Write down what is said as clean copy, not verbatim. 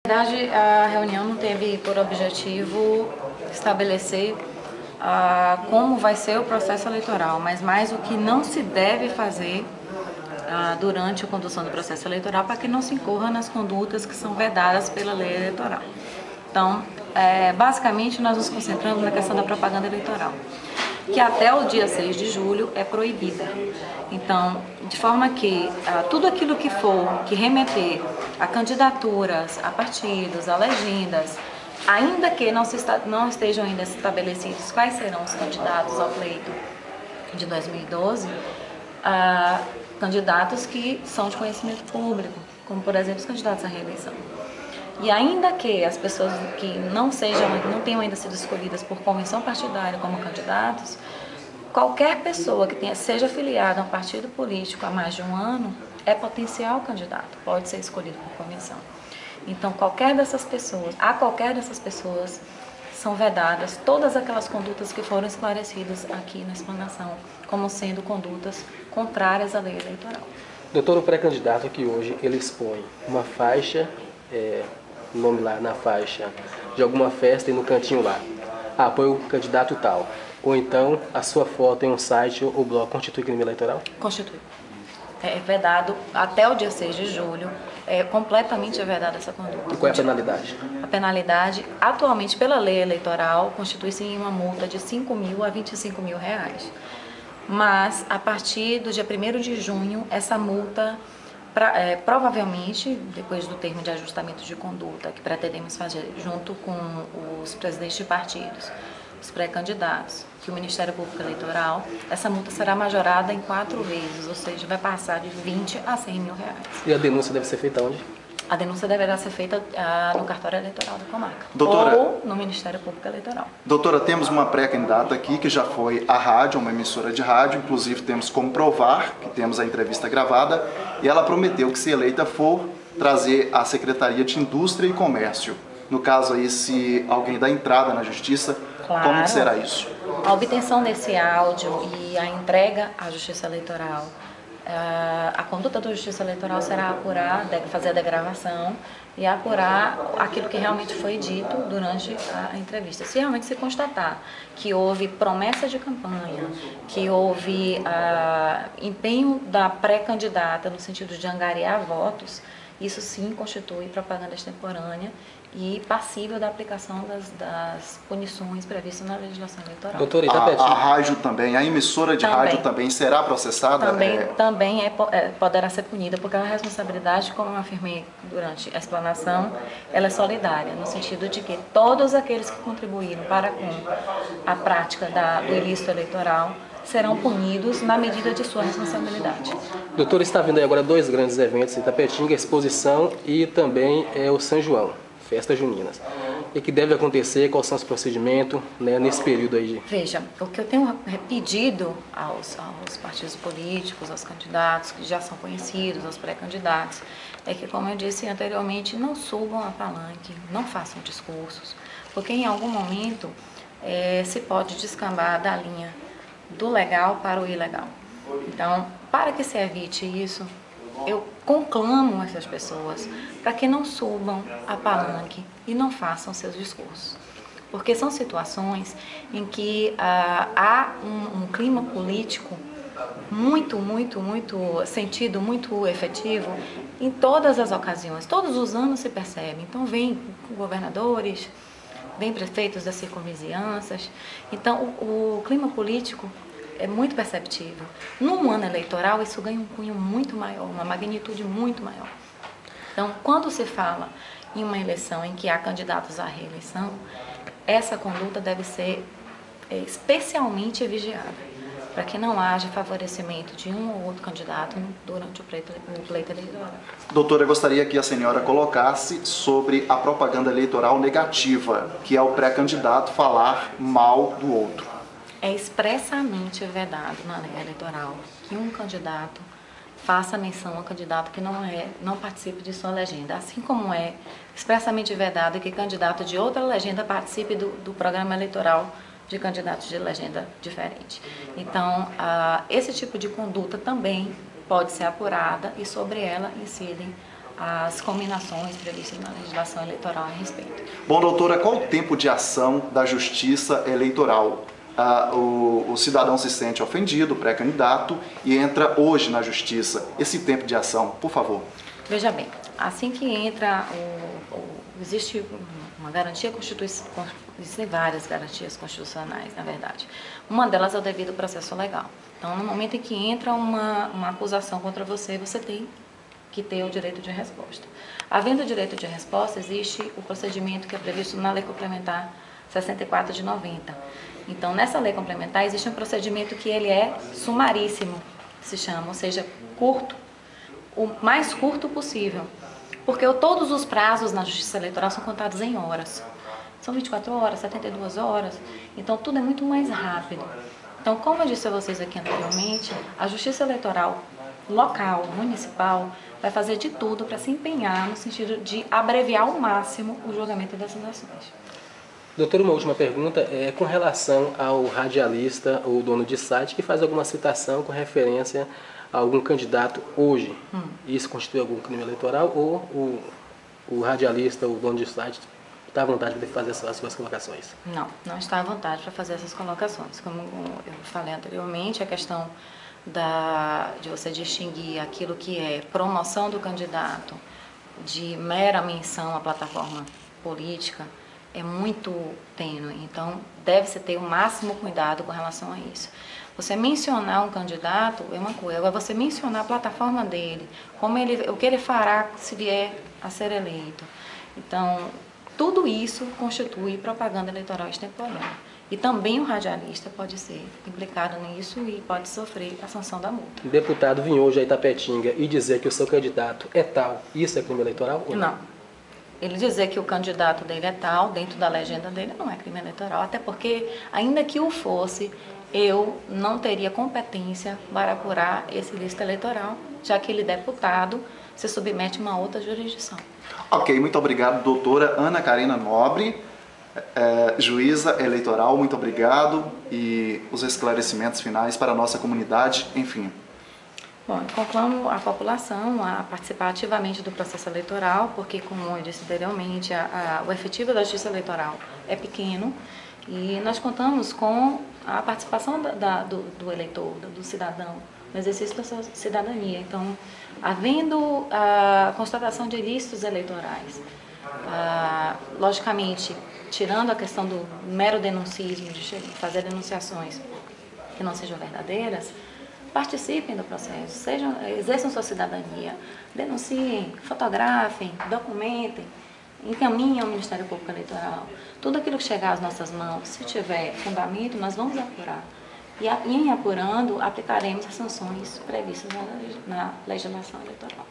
Na verdade, a reunião não teve por objetivo estabelecer como vai ser o processo eleitoral, mas mais o que não se deve fazer durante a condução do processo eleitoral para que não se incorra nas condutas que são vedadas pela lei eleitoral. Então, basicamente, nós nos concentramos na questão da propaganda eleitoral, que até o dia 6 de julho é proibida. Então, de forma que tudo aquilo que remeter a candidaturas, a partidos, a legendas, ainda que não estejam ainda estabelecidos quais serão os candidatos ao pleito de 2012, candidatos que são de conhecimento público, como por exemplo os candidatos à reeleição. E ainda que as pessoas que não tenham ainda sido escolhidas por convenção partidária como candidatos, qualquer pessoa que seja afiliada a um partido político há mais de um ano é potencial candidato, pode ser escolhido por convenção. Então, a qualquer dessas pessoas são vedadas todas aquelas condutas que foram esclarecidas aqui na explanação, como sendo condutas contrárias à lei eleitoral. Doutor, o pré-candidato que hoje ele expõe uma faixa, nome lá na faixa de alguma festa e no cantinho lá, apoio o candidato tal, ou então a sua foto em um site ou blog constitui crime eleitoral? Constitui. É vedado até o dia 6 de julho, é completamente vedada essa conduta. E qual é a penalidade? A penalidade, atualmente pela lei eleitoral, constitui-se em uma multa de 5 mil a 25 mil reais. Mas, a partir do dia 1º de junho, essa multa, provavelmente, depois do termo de ajustamento de conduta que pretendemos fazer junto com os presidentes de partidos, os pré-candidatos, que o Ministério Público Eleitoral, essa multa será majorada em 4 vezes, ou seja, vai passar de 20 a 100 mil reais. E a denúncia deve ser feita onde? A denúncia deverá ser feita no cartório eleitoral da comarca, doutora, ou no Ministério Público Eleitoral. Doutora, temos uma pré-candidata aqui que já foi à rádio, uma emissora de rádio, inclusive temos como provar que temos a entrevista gravada, e ela prometeu que, se eleita for, trazer a Secretaria de Indústria e Comércio. No caso aí, se alguém dá entrada na Justiça, claro. Como que será isso? A obtenção desse áudio e a entrega à Justiça Eleitoral, a conduta da Justiça Eleitoral será apurar, fazer a degravação e apurar aquilo que realmente foi dito durante a entrevista. Se realmente se constatar que houve promessa de campanha, que houve empenho da pré-candidata no sentido de angariar votos, isso sim constitui propaganda extemporânea e passível da aplicação das punições previstas na legislação eleitoral. Doutora, a rádio também, a emissora de rádio também será processada? Também poderá ser punida, porque a responsabilidade, como eu afirmei durante a explanação, ela é solidária, no sentido de que todos aqueles que contribuíram para com a prática do ilícito eleitoral serão punidos na medida de sua responsabilidade. Doutor, está vindo aí agora 2 grandes eventos em Itapetinga, a exposição e também o São João, festas juninas. E que deve acontecer, quais são os procedimentos nesse período aí? Veja, o que eu tenho pedido aos partidos políticos, aos candidatos que já são conhecidos, aos pré-candidatos, é que, como eu disse anteriormente, não subam a palanque, não façam discursos, porque em algum momento se pode descambar da linha do legal para o ilegal. Então, para que se evite isso, eu conclamo essas pessoas para que não subam a palanque e não façam seus discursos. Porque são situações em que há um clima político muito sentido, muito efetivo em todas as ocasiões. Todos os anos se percebe. Então, vem governadores, vem prefeitos das circunvizinhanças. Então, o clima político é muito perceptível. Num ano eleitoral, isso ganha um cunho muito maior, uma magnitude muito maior. Então, quando se fala em uma eleição em que há candidatos à reeleição, essa conduta deve ser especialmente vigiada, para que não haja favorecimento de um ou outro candidato durante o pleito eleitoral. Doutora, eu gostaria que a senhora colocasse sobre a propaganda eleitoral negativa, que é o pré-candidato falar mal do outro. É expressamente vedado na lei eleitoral que um candidato faça menção a candidato que não participe de sua legenda, assim como é expressamente vedado que candidato de outra legenda participe do programa eleitoral de candidatos de legenda diferente. Então, esse tipo de conduta também pode ser apurada e sobre ela incidem as combinações previstas na legislação eleitoral a respeito. Bom, doutora, qual o tempo de ação da Justiça Eleitoral? O cidadão se sente ofendido, o pré-candidato, e entra hoje na Justiça. Esse tempo de ação, por favor. Veja bem, assim que entra, existe uma garantia constitucional, existem várias garantias constitucionais, na verdade. Uma delas é o devido processo legal. Então, no momento em que entra uma acusação contra você, você tem que ter o direito de resposta. Havendo o direito de resposta, existe o procedimento que é previsto na Lei Complementar 64 de 90. Então, nessa lei complementar, existe um procedimento que ele é sumaríssimo, se chama, ou seja, curto, o mais curto possível, porque todos os prazos na Justiça Eleitoral são contados em horas. São 24 horas, 72 horas, então tudo é muito mais rápido. Então, como eu disse a vocês aqui anteriormente, a Justiça Eleitoral local, municipal, vai fazer de tudo para se empenhar no sentido de abreviar ao máximo o julgamento dessas ações. Doutor, uma última pergunta é com relação ao radialista ou dono de site que faz alguma citação com referência a algum candidato hoje. Isso constitui algum crime eleitoral ou o radialista ou o dono de site está à vontade para fazer as suas colocações? Não está à vontade para fazer essas colocações. Como eu falei anteriormente, a questão de você distinguir aquilo que é promoção do candidato de mera menção à plataforma política é muito tênue, então deve-se ter o máximo cuidado com relação a isso. Você mencionar um candidato é uma coisa, agora você mencionar a plataforma dele, o que ele fará se vier a ser eleito. Então, tudo isso constitui propaganda eleitoral extemporânea. E também o radialista pode ser implicado nisso e pode sofrer a sanção da multa. O deputado vir hoje a Itapetinga e dizer que o seu candidato é tal, isso é crime eleitoral? Ou não? Ele dizer que o candidato dele é tal, dentro da legenda dele, não é crime eleitoral. Até porque, ainda que o fosse, eu não teria competência para apurar esse ilícito eleitoral, já que ele, deputado, se submete a uma outra jurisdição. Ok, muito obrigado, doutora Ana Karina Nobre, juíza eleitoral, muito obrigado, e os esclarecimentos finais para a nossa comunidade, enfim. Bom, eu conclamo a população a participar ativamente do processo eleitoral, porque, como eu disse anteriormente, o efetivo da justiça eleitoral é pequeno e nós contamos com a participação do eleitor, do cidadão, no exercício da sua cidadania. Então, havendo a constatação de ilícitos eleitorais, logicamente, tirando a questão do mero denuncismo, de fazer denunciações que não sejam verdadeiras, participem do processo, exerçam sua cidadania, denunciem, fotografem, documentem, encaminhem ao Ministério Público Eleitoral. Tudo aquilo que chegar às nossas mãos, se tiver fundamento, nós vamos apurar. E em apurando, aplicaremos as sanções previstas na legislação eleitoral.